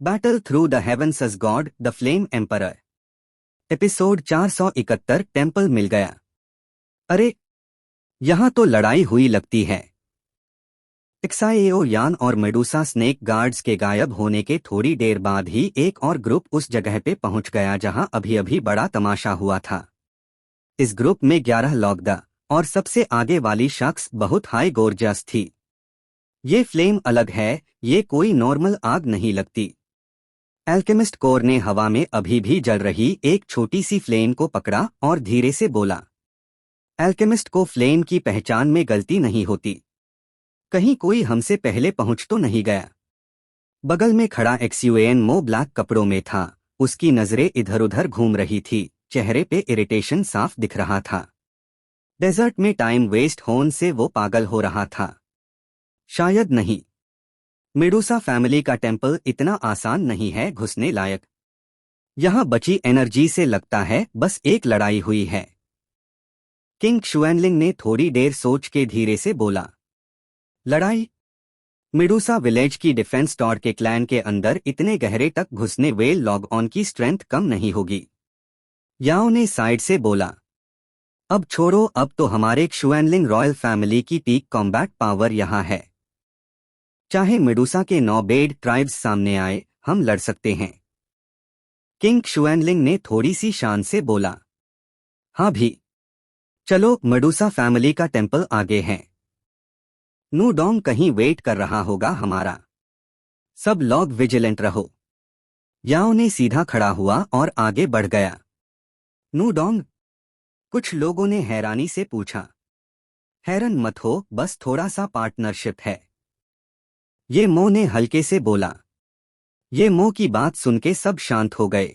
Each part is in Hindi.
Battle through the heavens as god the flame emperor. Episode 471 temple मिल गया। अरे, यहाँ तो लड़ाई हुई लगती है। एक्साएओ यान और मेडुसा स्नेक गार्ड्स के गायब होने के थोड़ी देर बाद ही एक और ग्रुप उस जगह पे पहुंच गया जहां अभी अभी बड़ा तमाशा हुआ था। इस ग्रुप में 11 लोग द और सबसे आगे वाली शख्स बहुत हाई गोर्जस थी। ये फ्लेम अलग है, ये कोई नॉर्मल आग नहीं लगती। एल्केमिस्ट कोर ने हवा में अभी भी जल रही एक छोटी सी फ्लेम को पकड़ा और धीरे से बोला। एल्केमिस्ट को फ्लेम की पहचान में गलती नहीं होती। कहीं कोई हमसे पहले पहुंच तो नहीं गया। बगल में खड़ा एक्सयूएन मो ब्लैक कपड़ों में था। उसकी नजरें इधर उधर घूम रही थी, चेहरे पे इरिटेशन साफ दिख रहा था। डेजर्ट में टाइम वेस्ट होने से वो पागल हो रहा था। शायद नहीं। मेडुसा फैमिली का टेम्पल इतना आसान नहीं है घुसने लायक। यहाँ बची एनर्जी से लगता है बस एक लड़ाई हुई है। किंग शुएनलिंग ने थोड़ी देर सोच के धीरे से बोला। लड़ाई? मेडुसा विलेज की डिफेंस टॉर के क्लैन के अंदर इतने गहरे तक घुसने वेल लॉग ऑन की स्ट्रेंथ कम नहीं होगी। याओ ने साइड से बोला। अब छोड़ो, अब तो हमारे शुएनलिंग रॉयल फैमिली की पीक कॉम्बैट पावर यहाँ है। चाहे मेडुसा के 9 बेड ट्राइब्स सामने आए, हम लड़ सकते हैं। किंग शुएनलिंग ने थोड़ी सी शान से बोला। हाँ भी। चलो, मेडुसा फैमिली का टेम्पल आगे है। नूडोंग कहीं वेट कर रहा होगा हमारा। सब लोग विजिलेंट रहो। याओ ने सीधा खड़ा हुआ और आगे बढ़ गया। नूडोंग? कुछ लोगों ने हैरानी से पूछा। हैरान मत हो, बस थोड़ा सा पार्टनरशिप है। ये मो ने हल्के से बोला। ये मो की बात सुन के सब शांत हो गए।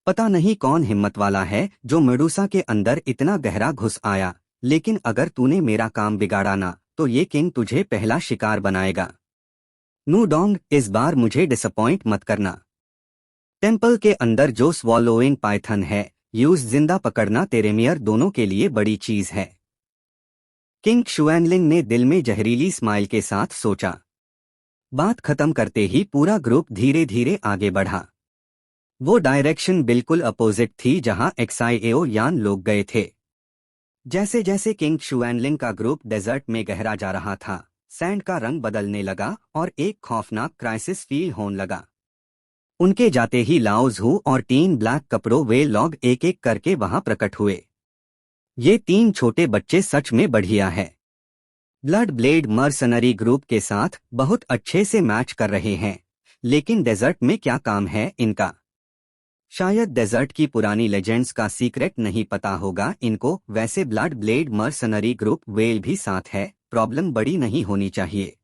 पता नहीं कौन हिम्मत वाला है जो मेडुसा के अंदर इतना गहरा घुस आया, लेकिन अगर तूने मेरा काम बिगाड़ा ना, तो ये किंग तुझे पहला शिकार बनाएगा। नूडोंग, इस बार मुझे डिसअपॉइंट मत करना। टेम्पल के अंदर जो स्वॉलोइंग पाइथन है, यूज जिंदा पकड़ना तेरेमियर दोनों के लिए बड़ी चीज है। किंग शुएनलिंग ने दिल में जहरीली स्माइल के साथ सोचा। बात खत्म करते ही पूरा ग्रुप धीरे धीरे आगे बढ़ा। वो डायरेक्शन बिल्कुल अपोजिट थी जहां एक्साएओ यान लोग गए थे। जैसे जैसे किंग शुएनलिंग का ग्रुप डेजर्ट में गहरा जा रहा था, सैंड का रंग बदलने लगा और एक खौफनाक क्राइसिस फील होने लगा। उनके जाते ही लाओ ज़ू और 3 ब्लैक कपड़ों वे लोग एक एक करके वहां प्रकट हुए। ये 3 छोटे बच्चे सच में बढ़िया है। ब्लड ब्लेड मर्सनरी ग्रुप के साथ बहुत अच्छे से मैच कर रहे हैं, लेकिन डेजर्ट में क्या काम है इनका? शायद डेजर्ट की पुरानी लेजेंड्स का सीक्रेट नहीं पता होगा इनको। वैसे blood blade mercenary group well भी साथ है, प्रॉब्लम बड़ी नहीं होनी चाहिए।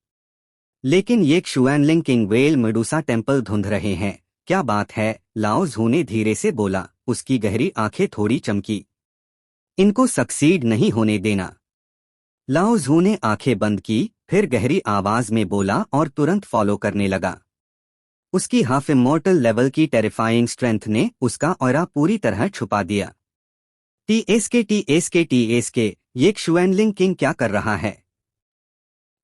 लेकिन ये शुएनलिंग किंग वेल मेडुसा टेम्पल धुंध रहे हैं, क्या बात है? लाओ ज़ू ने धीरे से बोला। उसकी गहरी आंखें थोड़ी चमकी। इनको सक्सीड नहीं होने देना। लाओ ज़ू ने आंखें बंद की, फिर गहरी आवाज में बोला और तुरंत फॉलो करने लगा। उसकी हाफ इमॉर्टल लेवल की टेरिफाइंग स्ट्रेंथ ने उसका ऑरा पूरी तरह छुपा दिया। टीएसके, ये शुएनलिंग किंग क्या कर रहा है?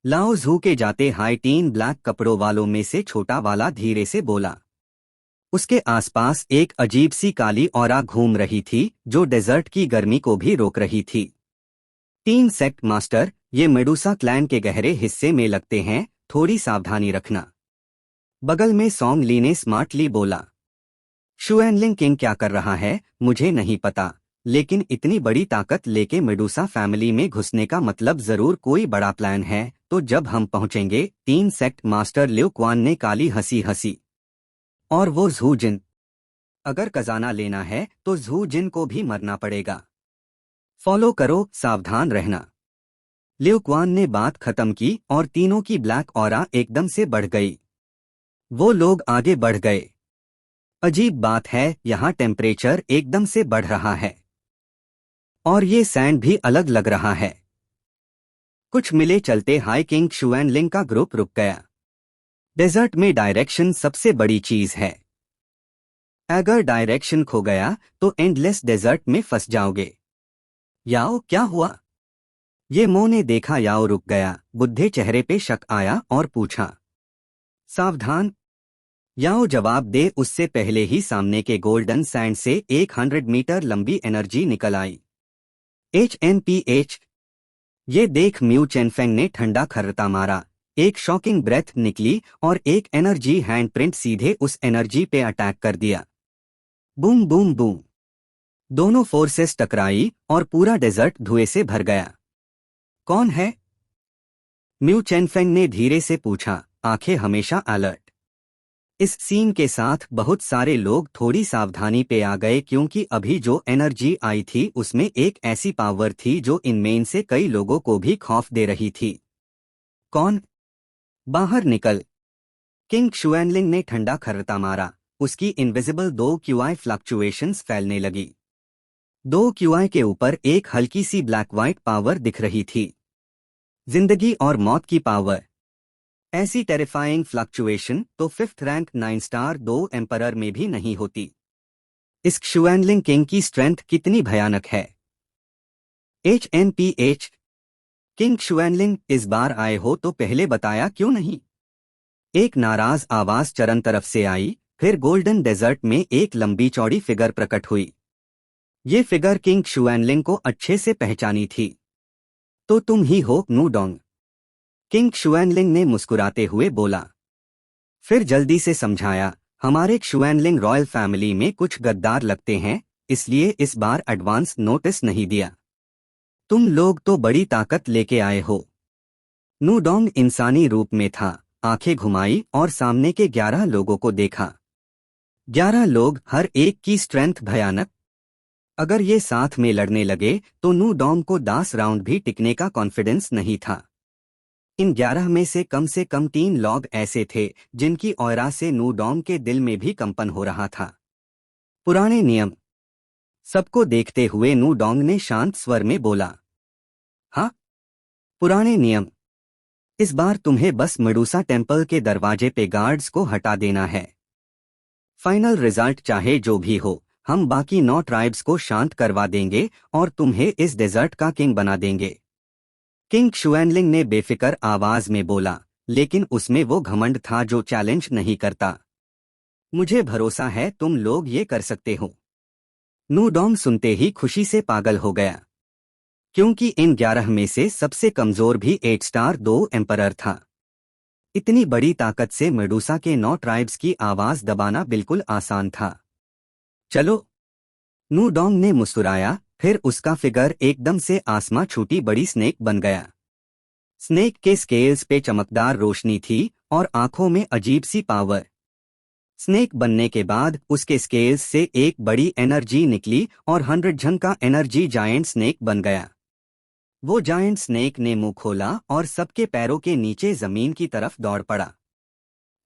लाओ ज़ू के जाते हाई 3 ब्लैक कपड़ों वालों में से छोटा वाला धीरे से बोला। उसके आसपास एक अजीब सी काली ऑरा घूम रही थी जो डेजर्ट की गर्मी को भी रोक रही थी। 3 सेक्ट मास्टर, ये मेडुसा क्लैन के गहरे हिस्से में लगते हैं, थोड़ी सावधानी रखना। बगल में सॉन्ग ली ने स्मार्टली बोला। शुएनलिंग किंग क्या कर रहा है मुझे नहीं पता, लेकिन इतनी बड़ी ताकत लेके मेडुसा फैमिली में घुसने का मतलब जरूर कोई बड़ा प्लान है। तो जब हम पहुंचेंगे? 3 सेक्ट मास्टर लिउ क्वान ने काली हंसी हंसी। और वो ज़ू जिन? अगर खजाना लेना है तो ज़ू जिन को भी मरना पड़ेगा। फॉलो करो, सावधान रहना। लिउ क्वान ने बात खत्म की और तीनों की ब्लैक ऑरा एकदम से बढ़ गई। वो लोग आगे बढ़ गए। अजीब बात है, यहाँ टेम्परेचर एकदम से बढ़ रहा है और ये सैंड भी अलग लग रहा है। कुछ मिले चलते हाई किंग शुएनलिंग का ग्रुप रुक गया। डेजर्ट में डायरेक्शन सबसे बड़ी चीज है। अगर डायरेक्शन खो गया तो एंडलेस डेजर्ट में फंस जाओगे। याओ, क्या हुआ? ये मो ने देखा याओ रुक गया, बुढ़े चेहरे पे शक आया और पूछा। सावधान। याओ जवाब दे उससे पहले ही सामने के गोल्डन सैंड से 100 मीटर लंबी एनर्जी निकल आई। HNPH। ये देख म्यू चेनफेंग ने ठंडा खर्रता मारा। एक शॉकिंग ब्रेथ निकली और एक एनर्जी हैंडप्रिंट सीधे उस एनर्जी पे अटैक कर दिया। Boom boom boom. दोनों फोर्सेस टकराई और पूरा डेजर्ट धुएं से भर गया। कौन है? म्यू चेनफेंग ने धीरे से पूछा, आंखें हमेशा अलर्ट। इस सीन के साथ बहुत सारे लोग थोड़ी सावधानी पे आ गए क्योंकि अभी जो एनर्जी आई थी उसमें एक ऐसी पावर थी जो इनमें से कई लोगों को भी खौफ दे रही थी। कौन? बाहर निकल। किंग शुएनलिंग ने ठंडा खर्रता मारा। उसकी इनविजिबल 2QI फ्लक्चुएशंस फैलने लगी। 2QI के ऊपर एक हल्की सी ब्लैक व्हाइट पावर दिख रही थी। जिंदगी और मौत की पावर। ऐसी टेरिफाइंग फ्लक्चुएशन तो 5th रैंक 9 स्टार 2 एम्परर में भी नहीं होती। इस शुएनलिंग किंग की स्ट्रेंथ कितनी भयानक है। HNPH। किंग शुएनलिंग, इस बार आए हो तो पहले बताया क्यों नहीं? एक नाराज आवाज चरण तरफ से आई। फिर गोल्डन डेजर्ट में एक लंबी चौड़ी फिगर प्रकट हुई। ये फिगर किंग शुएनलिंग को अच्छे से पहचानी थी। तो तुम ही हो नूडोंग? किंग शुएनलिंग ने मुस्कुराते हुए बोला। फिर जल्दी से समझाया, हमारे शुएनलिंग रॉयल फैमिली में कुछ गद्दार लगते हैं, इसलिए इस बार एडवांस नोटिस नहीं दिया। तुम लोग तो बड़ी ताकत लेके आए हो। नूडोंग इंसानी रूप में था। आंखें घुमाई और सामने के 11 लोगों को देखा। 11 लोग, हर एक की स्ट्रेंथ भयानक। अगर ये साथ में लड़ने लगे तो नूडोंग को 10 राउंड भी टिकने का कॉन्फिडेंस नहीं था। इन 11 में से कम 3 लोग ऐसे थे जिनकी ऑयरा से नूडोंग के दिल में भी कंपन हो रहा था। पुराने नियम। सबको देखते हुए नूडोंग ने शांत स्वर में बोला। हाँ, पुराने नियम। इस बार तुम्हें बस मेडुसा टेम्पल के दरवाजे पे गार्ड्स को हटा देना है। फाइनल रिजल्ट चाहे जो भी हो, हम बाकी 9 ट्राइब्स को शांत करवा देंगे और तुम्हें इस डेजर्ट का किंग बना देंगे। किंग शुएनलिंग ने बेफिक्र आवाज में बोला, लेकिन उसमें वो घमंड था जो चैलेंज नहीं करता। मुझे भरोसा है तुम लोग ये कर सकते हो। नूडोंग सुनते ही खुशी से पागल हो गया, क्योंकि इन 11 में से सबसे कमजोर भी 8 स्टार 2 एम्परर था। इतनी बड़ी ताकत से मेडुसा के 9 ट्राइब्स की आवाज दबाना बिल्कुल आसान था। चलो। नूडोंग ने मुस्कुराया, फिर उसका फिगर एकदम से आसमां छूटी बड़ी स्नेक बन गया। स्नेक के स्केल्स पे चमकदार रोशनी थी और आंखों में अजीब सी पावर। स्नेक बनने के बाद उसके स्केल्स से एक बड़ी एनर्जी निकली और 100 जन का एनर्जी जायंट स्नेक बन गया। वो जायंट स्नेक ने मुंह खोला और सबके पैरों के नीचे जमीन की तरफ दौड़ पड़ा।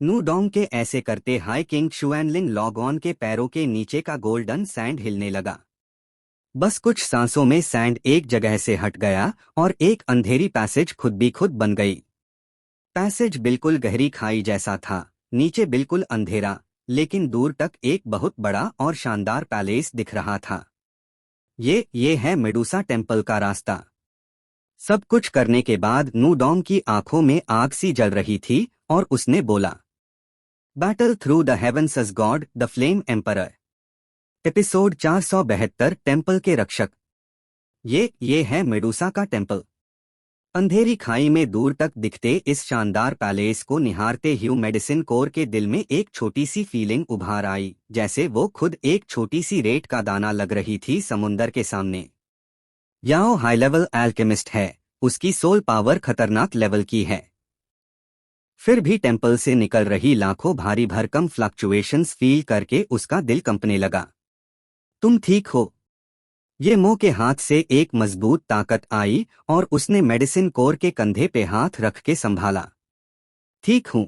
नूडोंग के ऐसे करते हाई किंग शुएनलिंग लॉगऑन के पैरों के नीचे का गोल्डन सैंड हिलने लगा। बस कुछ सांसों में सैंड एक जगह से हट गया और एक अंधेरी पैसेज खुद भी खुद बन गई। पैसेज बिल्कुल गहरी खाई जैसा था, नीचे बिल्कुल अंधेरा, लेकिन दूर तक एक बहुत बड़ा और शानदार पैलेस दिख रहा था। ये है मेडुसा टेम्पल का रास्ता। सब कुछ करने के बाद नूडोंग की आंखों में आग सी जल रही थी और उसने बोला, battle through the heavens as god the flame emperor. Episode 472 temple के रक्षक। ये है मेडुसा का टेम्पल। अंधेरी खाई में दूर तक दिखते इस शानदार पैलेस को निहारते ह्यू मेडिसिन कोर के दिल में एक छोटी सी फीलिंग उभार आई, जैसे वो खुद एक छोटी सी रेत का दाना लग रही थी समुंदर के सामने। याओ हाई लेवल एल्केमिस्ट है, उसकी सोल पावर खतरनाक लेवल की है। फिर भी टेम्पल से निकल रही लाखों भारी भरकम फ्लक्चुएशंस फील करके उसका दिल कंपने लगा। तुम ठीक हो? ये मो के हाथ से एक मजबूत ताकत आई और उसने मेडिसिन कोर के कंधे पे हाथ रख के संभाला। ठीक हूं,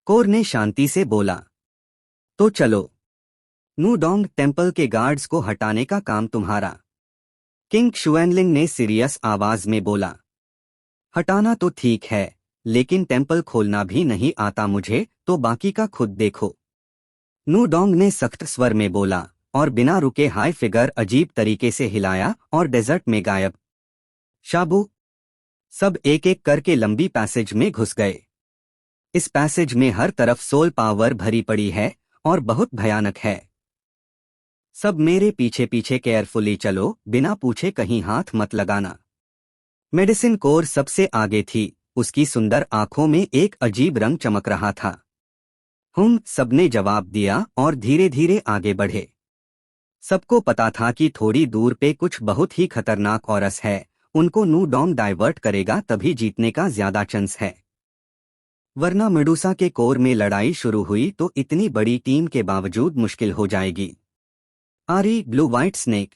कोर ने शांति से बोला। तो चलो। नूडोंग, टेम्पल के गार्ड्स को हटाने का काम तुम्हारा। किंग शुएनलिंग ने सीरियस आवाज में बोला। हटाना तो ठीक है, लेकिन टेम्पल खोलना भी नहीं आता मुझे, तो बाकी का खुद देखो। नूडोंग ने सख्त स्वर में बोला और बिना रुके हाई फिगर अजीब तरीके से हिलाया और डेजर्ट में गायब। शाबू। सब एक एक करके लंबी पैसेज में घुस गए। इस पैसेज में हर तरफ सोल पावर भरी पड़ी है और बहुत भयानक है। सब मेरे पीछे पीछे केयरफुली चलो, बिना पूछे कहीं हाथ मत लगाना। मेडिसिन कोर सबसे आगे थी, उसकी सुंदर आंखों में एक अजीब रंग चमक रहा था। सबने जवाब दिया और धीरे धीरे आगे बढ़े। सबको पता था कि थोड़ी दूर पे कुछ बहुत ही खतरनाक औरस है, उनको न्यू डॉम डाइवर्ट करेगा तभी जीतने का ज्यादा चांस है, वरना मेडुसा के कोर में लड़ाई शुरू हुई तो इतनी बड़ी टीम के बावजूद मुश्किल हो जाएगी। आरी ब्लू व्हाइट स्नेक,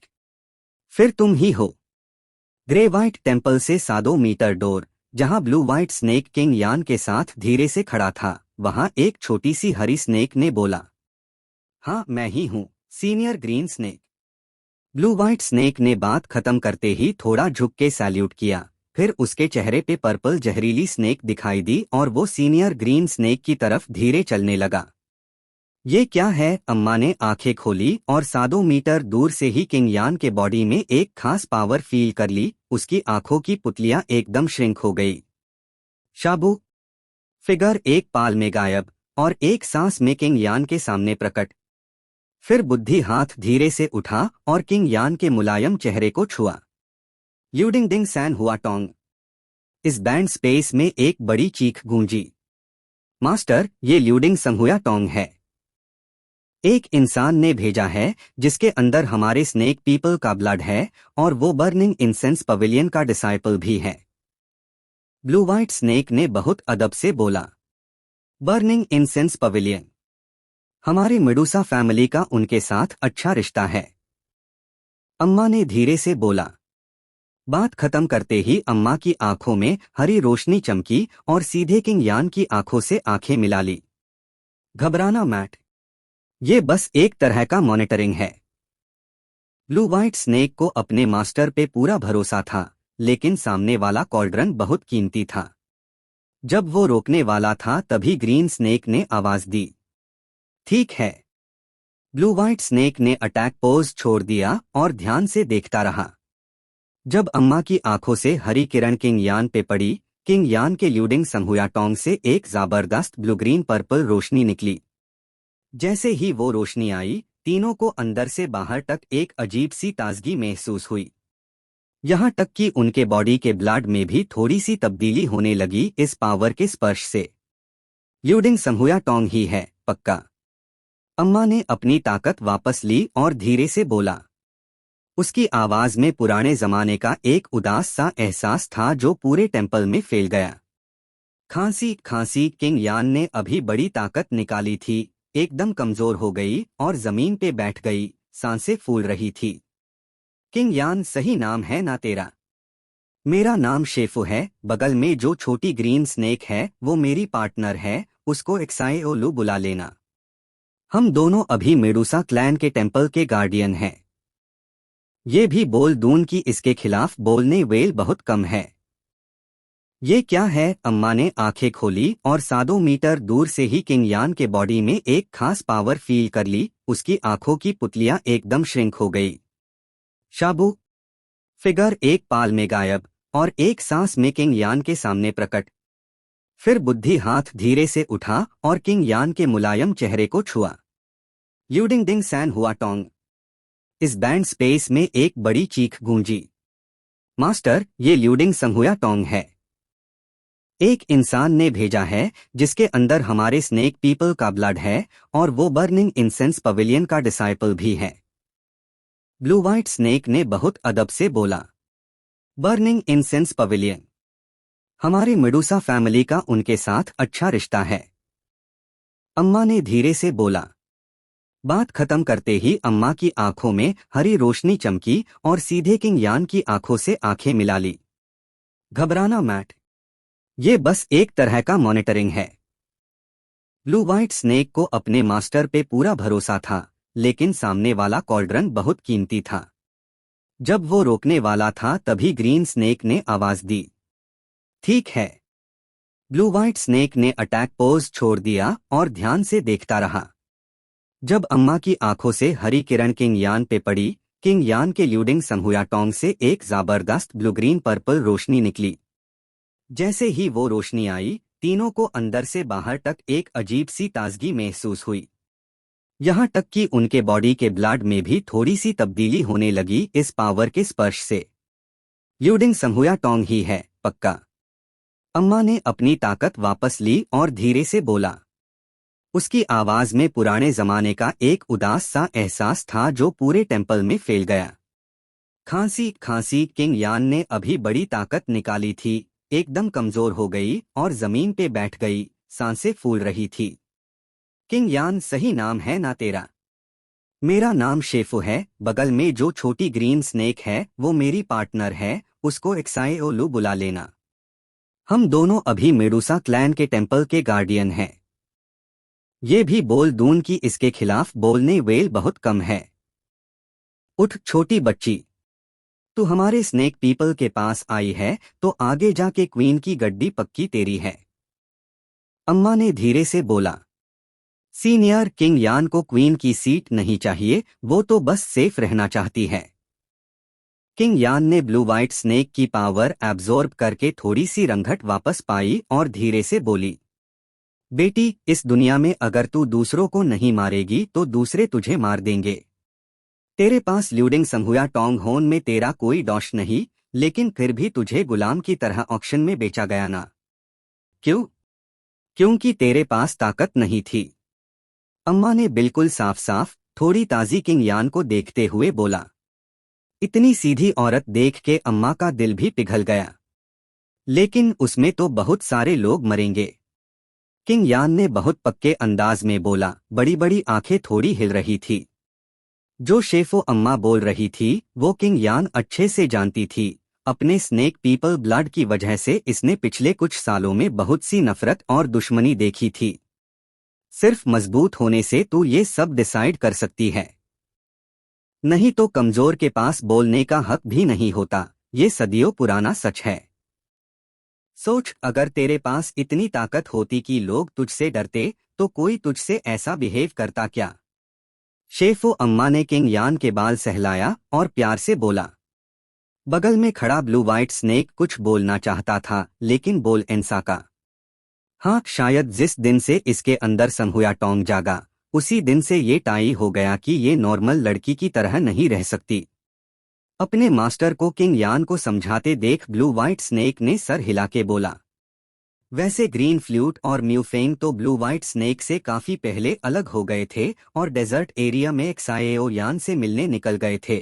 फिर तुम ही हो। ग्रे व्हाइट टेम्पल से 100 मीटर दूर, जहां ब्लू व्हाइट स्नेक किंग यान के साथ धीरे से खड़ा था, वहां एक छोटी सी हरी स्नेक ने बोला, हाँ मैं ही हूँ, senior green snake. Blue white snake ने बात खत्म करते ही थोड़ा झुक के सैल्यूट किया, फिर उसके चेहरे पे पर्पल जहरीली स्नेक दिखाई दी और वो सीनियर ग्रीन स्नेक की तरफ धीरे चलने लगा। ये क्या है? अम्मा ने आंखें खोली और 100 मीटर दूर से ही किंग यान के बॉडी में एक खास पावर फील कर ली, उसकी आंखों की पुतलियां एकदम श्रिंक हो गई। शाबू फिगर एक पाल में गायब और एक सांस में किंग यान के सामने प्रकट। फिर बुद्धि हाथ धीरे से उठा और किंग यान के मुलायम चेहरे को छुआ। ल्यूडिंग डिंग सैन हुआ टोंग। इस बैंड स्पेस में एक बड़ी चीख गूंजी। मास्टर, ये ल्यूडिंग संहुया टोंग है। एक इंसान ने भेजा है जिसके अंदर हमारे स्नेक पीपल का ब्लड है और वो बर्निंग इंसेंस पवेलियन का डिसाइपल भी है। ब्लू व्हाइट स्नेक ने बहुत अदब से बोला। बर्निंग इंसेंस पवेलियन, हमारी मेडुसा फैमिली का उनके साथ अच्छा रिश्ता है, अम्मा ने धीरे से बोला। बात खत्म करते ही अम्मा की आंखों में हरी रोशनी चमकी और सीधे किंग यान की आंखों से आंखें मिला ली। घबराना मैट, ये बस एक तरह का मॉनिटरिंग है। ब्लू व्हाइट स्नेक को अपने मास्टर पे पूरा भरोसा था, लेकिन सामने वाला कॉल्ड्रन बहुत कीमती था। जब वो रोकने वाला था तभी ग्रीन स्नेक ने आवाज दी, ठीक है। ब्लू व्हाइट स्नेक ने अटैक पोज छोड़ दिया और ध्यान से देखता रहा। जब अम्मा की आंखों से हरी किरण किंग यान पे पड़ी, किंग यान के ल्यूडिंग संहुया टोंग से एक जबरदस्त ब्लू ग्रीन पर्पल रोशनी निकली। जैसे ही वो रोशनी आई, तीनों को अंदर से बाहर तक एक अजीब सी ताजगी महसूस हुई। यहाँ तक कि उनके बॉडी के ब्लड में भी थोड़ी सी तब्दीली होने लगी इस पावर के स्पर्श से। ल्यूडिंग संहुया टोंग ही है, पक्का। अम्मा ने अपनी ताकत वापस ली और धीरे से बोला। उसकी आवाज में पुराने जमाने का एक उदास सा एहसास था जो पूरे टेम्पल में फैल गया। खांसी खांसी, किंग यान ने अभी बड़ी ताकत निकाली थी, एकदम कमजोर हो गई और जमीन पे बैठ गई, सांसें फूल रही थी। किंग यान सही नाम है ना तेरा? मेरा नाम शेफू है, बगल में जो छोटी ग्रीन स्नेक है वो मेरी पार्टनर है, उसको एक्साएओलू बुला लेना। हम दोनों अभी मेडुसा क्लैन के टेम्पल के गार्डियन हैं। ये भी बोल दून कि इसके खिलाफ बोलने वेल बहुत कम है। ये क्या है? अम्मा ने आंखें खोली और 100 मीटर दूर से ही किंग यान के बॉडी में एक खास पावर फील कर ली, उसकी आंखों की पुतलियां एकदम श्रिंक हो गई। शाबू फिगर एक पाल में गायब और एक सांस में किंग यान के सामने प्रकट। फिर बुद्धि हाथ धीरे से उठा और किंग यान के मुलायम चेहरे को छुआ। ल्यूडिंग डिंग सैन हुआ टोंग। इस बैंड स्पेस में एक बड़ी चीख गूंजी। मास्टर, ये ल्यूडिंग संहुया टोंग है। एक इंसान ने भेजा है जिसके अंदर हमारे स्नेक पीपल का ब्लड है और वो बर्निंग इंसेंस पवेलियन का डिसाइपल भी है। ब्लू व्हाइट स्नेक ने बहुत अदब से बोला। बर्निंग इंसेंस पवेलियन, हमारे मेडुसा फैमिली का उनके साथ अच्छा रिश्ता है, अम्मा ने धीरे से बोला। बात खत्म करते ही अम्मा की आंखों में हरी रोशनी चमकी और सीधे किंग यान की आंखों से आंखें मिला ली। घबराना मैट, ये बस एक तरह का मॉनिटरिंग है। ब्लू व्हाइट स्नेक को अपने मास्टर पे पूरा भरोसा था, लेकिन सामने वाला कॉल्ड्रन बहुत कीमती था। जब वो रोकने वाला था तभी ग्रीन स्नेक ने आवाज दी, ठीक है। ब्लू व्हाइट स्नेक ने अटैक पोज छोड़ दिया और ध्यान से देखता रहा। जब अम्मा की आंखों से हरी किरण किंग यान पे पड़ी, किंग यान के ल्यूडिंग संहुया टोंग से एक जबरदस्त ब्लू ग्रीन पर्पल रोशनी निकली। जैसे ही वो रोशनी आई, तीनों को अंदर से बाहर तक एक अजीब सी ताजगी महसूस हुई। यहाँ तक कि उनके बॉडी के ब्लड में भी थोड़ी सी तब्दीली होने लगी इस पावर के स्पर्श से। ल्यूडिंग संहुया टोंग ही है, पक्का। अम्मा ने अपनी ताकत वापस ली और धीरे से बोला। उसकी आवाज में पुराने जमाने का एक उदास सा एहसास था जो पूरे टेंपल में फैल गया। खांसी खांसी। किंग यान ने अभी बड़ी ताकत निकाली थी, एकदम कमजोर हो गई और जमीन पे बैठ गई, सांसें फूल रही थी। किंग यान सही नाम है ना तेरा? मेरा नाम शेफू है। बगल में जो छोटी ग्रीन स्नेक है वो मेरी पार्टनर है, उसको एक्साएओलू बुला लेना। हम दोनों अभी मेडुसा क्लैन के टेंपल के गार्डियन हैं। ये भी बोल दून कि इसके खिलाफ बोलने वेल बहुत कम है। उठ छोटी बच्ची, तू हमारे स्नेक पीपल के पास आई है तो आगे जाके क्वीन की गड्डी पक्की तेरी है। अम्मा ने धीरे से बोला। सीनियर किंग यान को क्वीन की सीट नहीं चाहिए, वो तो बस सेफ रहना चाहती है। किंग यान ने ब्लू वाइट स्नेक की पावर एब्जॉर्ब करके थोड़ी सी रंगत वापस पाई और धीरे से बोली। बेटी, इस दुनिया में अगर तू दूसरों को नहीं मारेगी तो दूसरे तुझे मार देंगे। तेरे पास ल्यूडिंग संहुया टोंग होन में तेरा कोई दोष नहीं, लेकिन फिर भी तुझे गुलाम की तरह ऑक्शन में बेचा गया ना? क्यों? क्योंकि तेरे पास ताकत नहीं थी। अम्मा ने बिल्कुल साफ साफ थोड़ी ताजी किंग यान को देखते हुए बोला। इतनी सीधी औरत देख के अम्मा का दिल भी पिघल गया। लेकिन उसमें तो बहुत सारे लोग मरेंगे। किंग यान ने बहुत पक्के अंदाज में बोला। बड़ी बड़ी आंखें थोड़ी हिल रही थी। जो शेफो अम्मा बोल रही थी वो किंग यान अच्छे से जानती थी। अपने स्नेक पीपल ब्लड की वजह से इसने पिछले कुछ सालों में बहुत सी नफरत और दुश्मनी देखी थी। सिर्फ मजबूत होने से तू ये सब डिसाइड कर सकती है, नहीं तो कमजोर के पास बोलने का हक भी नहीं होता। ये सदियों पुराना सच है। सोच, अगर तेरे पास इतनी ताकत होती कि लोग तुझसे डरते तो कोई तुझसे ऐसा बिहेव करता क्या? शेफो अम्मा ने किंग यान के बाल सहलाया और प्यार से बोला। बगल में खड़ा ब्लू वाइट स्नेक कुछ बोलना चाहता था लेकिन बोल नहीं सका। हाँ, शायद जिस दिन से इसके अंदर संहुया टोंग जागा उसी दिन से ये टाई हो गया कि ये नॉर्मल लड़की की तरह नहीं रह सकती। अपने मास्टर को किंग यान को समझाते देख ब्लू वाइट स्नेक ने सर हिला के बोला। वैसे ग्रीन फ्लूट और म्यूफेंग तो ब्लू वाइट स्नेक से काफी पहले अलग हो गए थे और डेजर्ट एरिया में एक्साएओ यान से मिलने निकल गए थे।